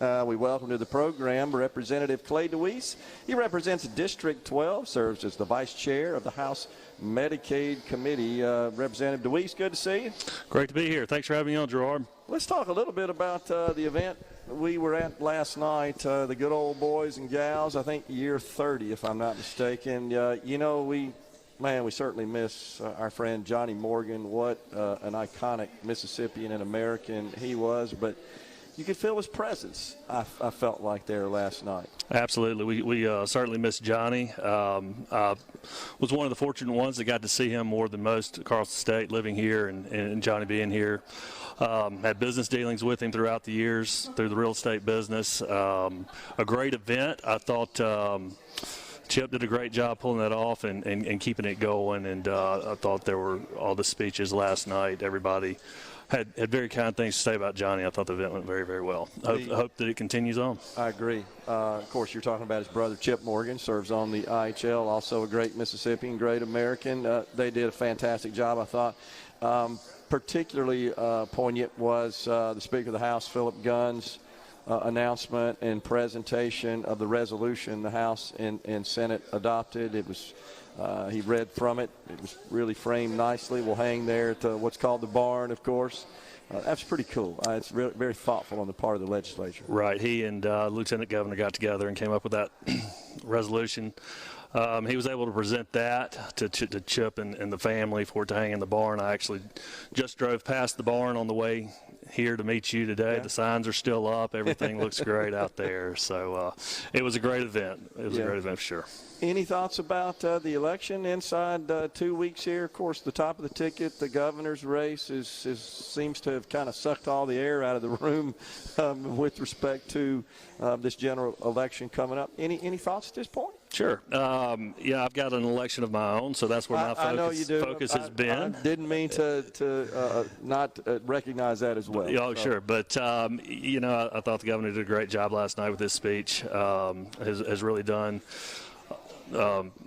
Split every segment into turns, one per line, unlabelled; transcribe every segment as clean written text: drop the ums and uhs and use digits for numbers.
We welcome to the program Representative Clay Deweese. He represents District 12, serves as the Vice Chair of the House Medicaid Committee. Representative Deweese, good to see you.
Great to be here. Thanks for having me on, Gerard.
Let's talk a little bit about the event we were at last night, the good old boys and gals, I think year 30, if I'm not mistaken. We certainly miss our friend Johnny Morgan. What an iconic Mississippian and American he was, but you could feel his presence, I felt like, there last night.
Absolutely. We certainly miss Johnny. I was one of the fortunate ones that got to see him more than most across the state, living here and Johnny being here. Had business dealings with him throughout the years through the real estate business. A great event. I thought Chip did a great job pulling that off and keeping it going. And I thought there were all the speeches last night. Everybody had very kind things to say about Johnny. I thought the event went very, very well. Hope that it continues on.
I agree. Of course, you're talking about his brother, Chip Morgan, serves on the IHL, also a great Mississippian, great American. They did a fantastic job, I thought. Particularly poignant was the Speaker of the House, Philip Gunn's announcement and presentation of the resolution the House and Senate adopted. It was he read from it. It was really framed nicely. We'll hang there at what's called the barn, of course. That's pretty cool. It's very thoughtful on the part of the legislature.
Right. He and Lieutenant Governor got together and came up with that resolution. He was able to present that to Chip and the family for it to hang in the barn. I actually just drove past the barn on the way here to meet you today. Yeah. The signs are still up. Everything looks great out there. So it was a great event. It was a great event for sure.
Any thoughts about the election inside 2 weeks here? Of course, the top of the ticket, the governor's race, seems to have kind of sucked all the air out of the room with respect to this general election coming up. Any thoughts at this point?
Sure. I've got an election of my own, so that's where my focus has been.
I didn't mean to not recognize that as well.
Oh, so. Sure. But, I thought the governor did a great job last night with his speech. Has really done,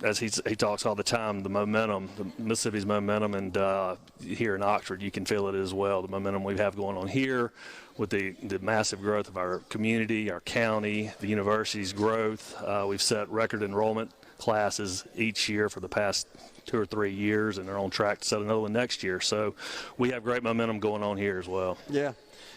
as he talks all the time, the momentum, Mississippi's momentum, and here in Oxford, you can feel it as well, the momentum we have going on here with the massive growth of our community, our county, the university's growth. We've set record enrollment classes each year for the past 2 or 3 years, and they're on track to set another one next year. So we have great momentum going on here as well.
Yeah,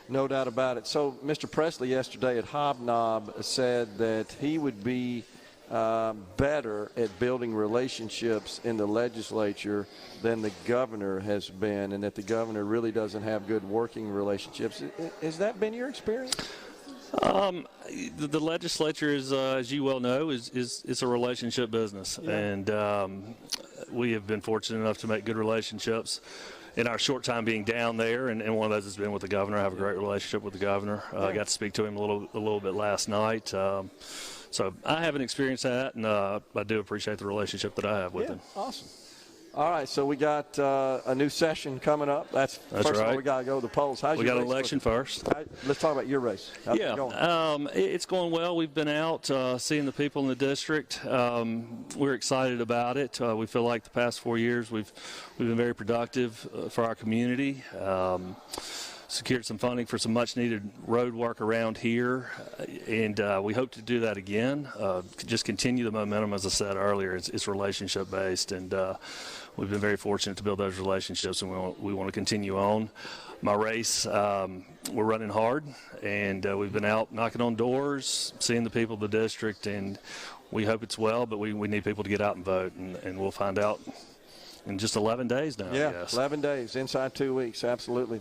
no doubt about it. So Mr. Presley yesterday at Hobnob said that he would be better at building relationships in the legislature than the governor has been, and that the governor really doesn't have good working relationships. Has that been your experience?
The legislature is, as you well know, is a relationship business, and we have been fortunate enough to make good relationships in our short time being down there, and one of those has been with the governor. I have a great relationship with the governor. I got to speak to him a little bit last night. So I haven't experienced that, and I do appreciate the relationship that I have with him.
Awesome. All right, so we got a new session coming up. That's first
right.
of all, we got to go to the polls.
We got an election first.
Let's talk about your race. How's it going?
It's going well. We've been out seeing the people in the district. We're excited about it. We feel like the past 4 years we've been very productive for our community. Secured some funding for some much-needed road work around here, and we hope to do that again. Just continue the momentum, as I said earlier. It's relationship-based, and we've been very fortunate to build those relationships, and we want to continue on. My race, we're running hard, and we've been out knocking on doors, seeing the people of the district, and we hope it's well, but we need people to get out and vote, and we'll find out in just 11 days now,
Yeah,
I guess.
11 days, inside 2 weeks, absolutely.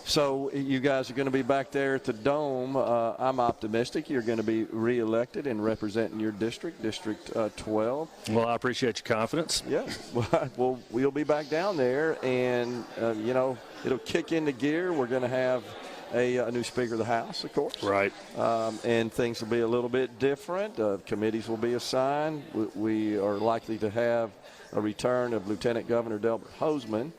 So you guys are going to be back there at the Dome. I'm optimistic you're going to be reelected and representing your district, District 12.
Well, I appreciate your confidence.
Yeah. Well, we'll be back down there, and, it'll kick into gear. We're going to have a new Speaker of the House, of course.
Right.
And things will be a little bit different. Committees will be assigned. We are likely to have a return of Lieutenant Governor Delbert Hosemann.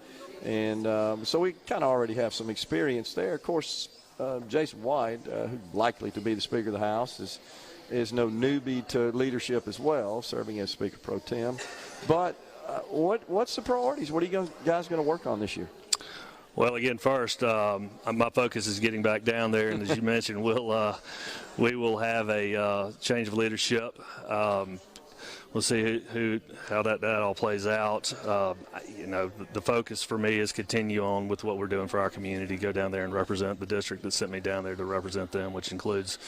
And so we kind of already have some experience there. Of course, Jason White, who's likely to be the Speaker of the House, is no newbie to leadership as well, serving as Speaker Pro Tem. But what's the priorities? What are you guys going to work on this year?
Well, again, first, my focus is getting back down there, and as you mentioned, we will have a change of leadership. We'll see how that all plays out. The focus for me is continue on with what we're doing for our community. Go down there and represent the district that sent me down there to represent them, which includes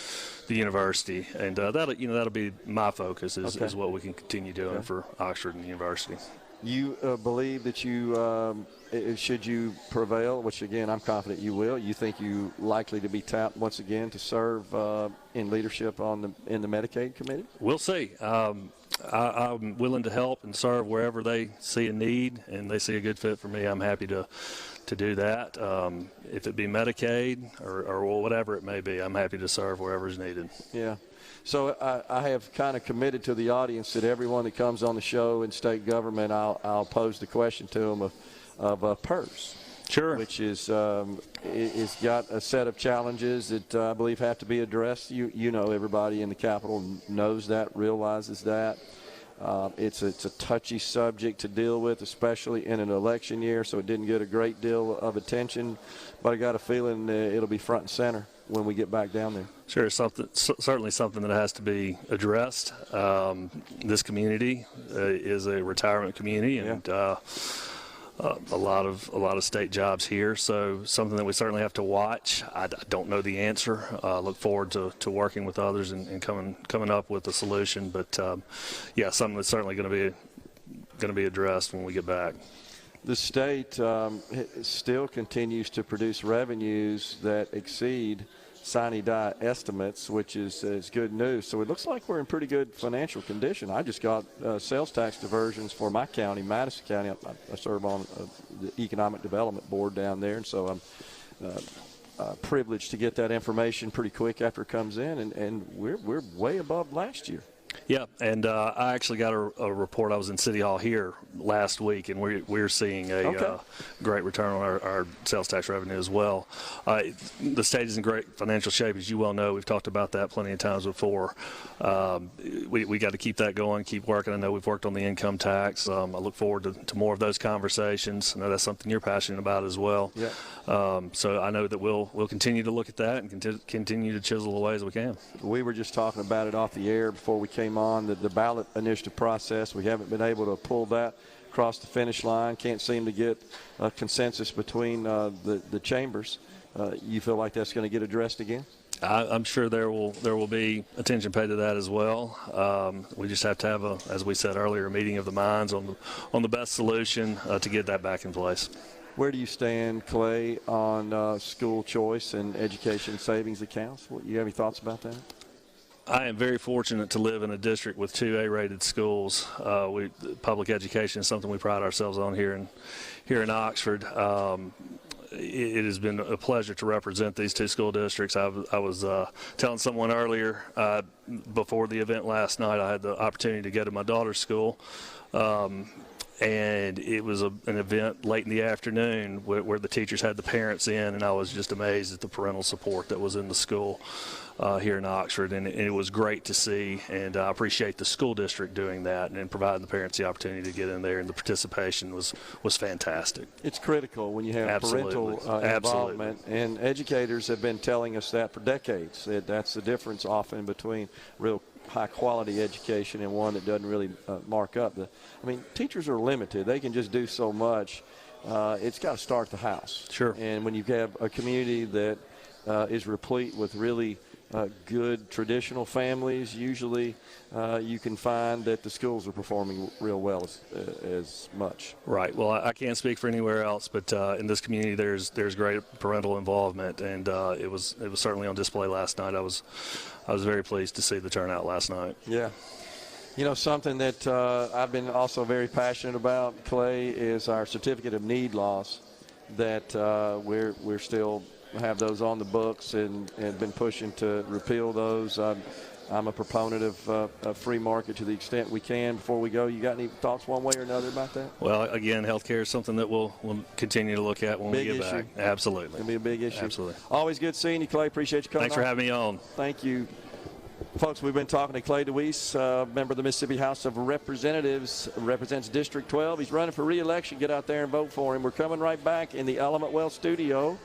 the university, and that'll be my focus is what we can continue doing for Oxford and the university.
You believe that should you prevail, which again I'm confident you will, you think you likely to be tapped once again to serve in leadership in the Medicaid Committee?
We'll see. I'm willing to help and serve wherever they see a need and they see a good fit for me. I'm happy to do that. If it be Medicaid or whatever it may be, I'm happy to serve wherever is needed.
Yeah. So I have kind of committed to the audience that everyone that comes on the show in state government, I'll pose the question to them of PERS.
Sure.
Which is got a set of challenges that I believe have to be addressed. You know, everybody in the Capitol knows that, realizes that. It's a touchy subject to deal with, especially in an election year, so it didn't get a great deal of attention. But I got a feeling it'll be front and center when we get back down there.
Sure, certainly something that has to be addressed. This community is a retirement community, and a lot of state jobs here, so something that we certainly have to watch. I don't know the answer. Look forward to working with others and coming up with a solution. But something that's certainly going to be addressed when we get back.
The state still continues to produce revenues that exceed sine die estimates, which is good news. So it looks like we're in pretty good financial condition. I just got sales tax diversions for my county, Madison County. I serve on the Economic Development Board down there, and so I'm privileged to get that information pretty quick after it comes in, and we're way above last year.
Yeah, and I actually got a report. I was in City Hall here last week, and we're seeing a great return on our sales tax revenue as well. The state is in great financial shape, as you well know. We've talked about that plenty of times before. We got to keep that going, keep working. I know we've worked on the income tax. I look forward to more of those conversations. I know that's something you're passionate about as well.
Yeah.
So I know that we'll continue to look at that and continue to chisel away as we can.
We were just talking about it off the air before we came on, the ballot initiative process. We haven't been able to pull that across the finish line. Can't seem to get a consensus between the chambers. You feel like that's going to get addressed again?
I'm sure there will be attention paid to that as well. We just have to have, as we said earlier, a meeting of the minds on the best solution to get that back in place.
Where do you stand, Clay, on school choice and education savings accounts? You have any thoughts about that?
I am very fortunate to live in a district with 2 A-rated schools. Public education is something we pride ourselves on here in Oxford. It has been a pleasure to represent these 2 school districts. I was telling someone earlier before the event last night, I had the opportunity to go to my daughter's school. And it was an event late in the afternoon where the teachers had the parents in, and I was just amazed at the parental support that was in the school here in Oxford, and it was great to see, and I appreciate the school district doing that and providing the parents the opportunity to get in there, and the participation was fantastic.
It's critical when you have parental involvement, and educators have been telling us that for decades. That's the difference often between real high-quality education and one that doesn't really mark up. Teachers are limited. They can just do so much. It's got to start at the house.
Sure.
And when you have a community that is replete with really good traditional families, usually you can find that the schools are performing real well as much.
Right. Well, I can't speak for anywhere else, but in this community there's great parental involvement, and it was certainly on display last night. I was very pleased to see the turnout last night.
Yeah. You know, something that I've been also very passionate about, Clay, is our certificate of need laws that we're still have those on the books and been pushing to repeal those. I'm a proponent of free market to the extent we can. Before we go, you got any thoughts one way or another about that?
Well, again, healthcare is something that we'll continue to look at when we get back. Absolutely.
It's going to be a big issue.
Absolutely.
Always good seeing you, Clay. Appreciate you coming
Thanks for having me on.
Thank you. Folks, we've been talking to Clay Deweese, member of the Mississippi House of Representatives, represents District 12. He's running for re-election. Get out there and vote for him. We're coming right back in the Element Well studio.